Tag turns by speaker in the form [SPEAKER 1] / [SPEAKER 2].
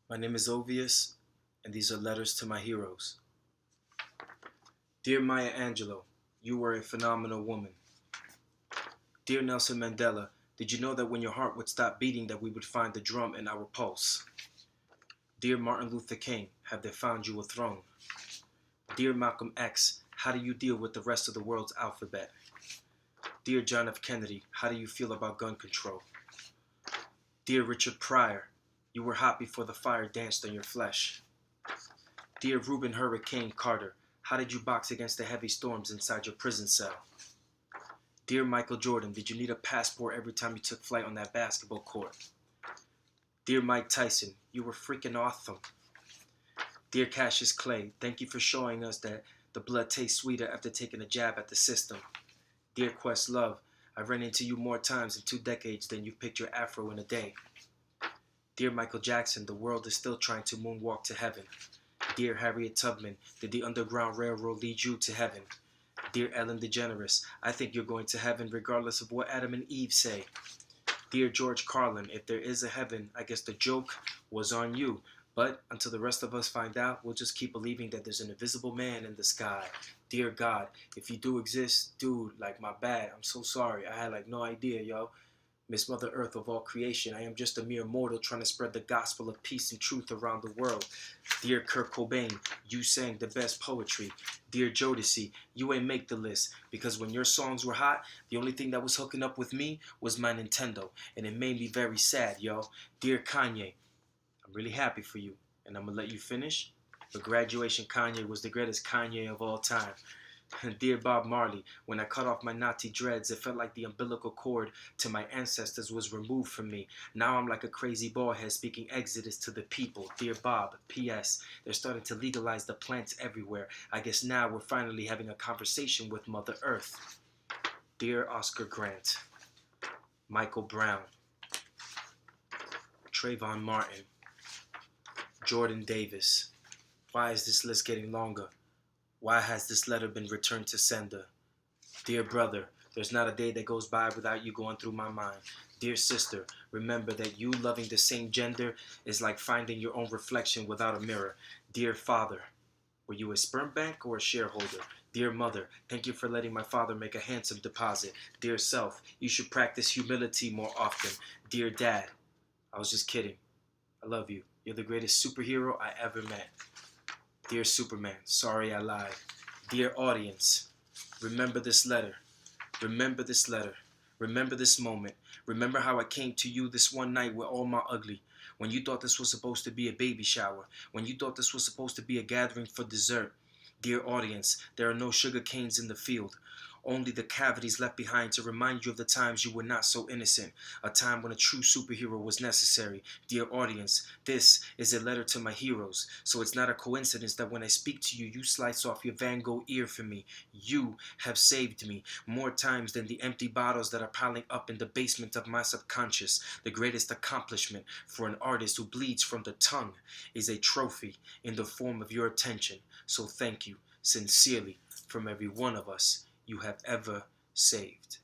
[SPEAKER 1] My name is OVEOUS, and these are letters to my heroes. Dear Maya Angelou, you were a phenomenal woman. Dear Nelson Mandela, did you know that when your heart would stop beating that we would find the drum in our pulse? Dear Martin Luther King, have they found you a throne? Dear Malcolm X, how do you deal with the rest of the world's alphabet? Dear John F. Kennedy, how do you feel about gun control? Dear Richard Pryor, you were hot before the fire danced on your flesh. Dear Reuben Hurricane Carter, how did you box against the heavy storms inside your prison cell? Dear Michael Jordan, did you need a passport every time you took flight on that basketball court? Dear Mike Tyson, you were freaking awesome. Dear Cassius Clay, thank you for showing us that the blood tastes sweeter after taking a jab at the system. Dear Questlove, I've run into you more times in 2 decades than you've picked your afro in a day. Dear Michael Jackson, the world is still trying to moonwalk to heaven. Dear Harriet Tubman, did the Underground Railroad lead you to heaven? Dear Ellen DeGeneres, I think you're going to heaven regardless of what Adam and Eve say. Dear George Carlin, if there is a heaven, I guess the joke was on you. But until the rest of us find out, we'll just keep believing that there's an invisible man in the sky. Dear God, if you do exist, dude, my bad. I'm so sorry. I had no idea, yo. Miss Mother Earth of all creation, I am just a mere mortal trying to spread the gospel of peace and truth around the world. Dear Kurt Cobain, you sang the best poetry. Dear Jodeci, you ain't make the list, because when your songs were hot, the only thing that was hooking up with me was my Nintendo, and it made me very sad, yo. Dear Kanye, I'm really happy for you, and I'm gonna let you finish. For graduation, Kanye was the greatest Kanye of all time. Dear Bob Marley, when I cut off my Nazi dreads, it felt like the umbilical cord to my ancestors was removed from me. Now I'm like a crazy ballhead speaking exodus to the people. Dear Bob, P.S. They're starting to legalize the plants everywhere. I guess now we're finally having a conversation with Mother Earth. Dear Oscar Grant, Michael Brown, Trayvon Martin, Jordan Davis. Why is this list getting longer? Why has this letter been returned to sender? Dear brother, there's not a day that goes by without you going through my mind. Dear sister, remember that you loving the same gender is like finding your own reflection without a mirror. Dear father, were you a sperm bank or a shareholder? Dear mother, thank you for letting my father make a handsome deposit. Dear self, you should practice humility more often. Dear dad, I was just kidding. I love you. You're the greatest superhero I ever met. Dear Superman, sorry I lied. Dear audience, remember this letter. Remember this letter. Remember this moment. Remember how I came to you this one night with all my ugly. When you thought this was supposed to be a baby shower. When you thought this was supposed to be a gathering for dessert. Dear audience, there are no sugar canes in the field. Only the cavities left behind to remind you of the times you were not so innocent. A time when a true superhero was necessary. Dear audience, this is a letter to my heroes. So it's not a coincidence that when I speak to you, you slice off your Van Gogh ear for me. You have saved me more times than the empty bottles that are piling up in the basement of my subconscious. The greatest accomplishment for an artist who bleeds from the tongue is a trophy in the form of your attention. So thank you, sincerely, from every one of us you have ever saved.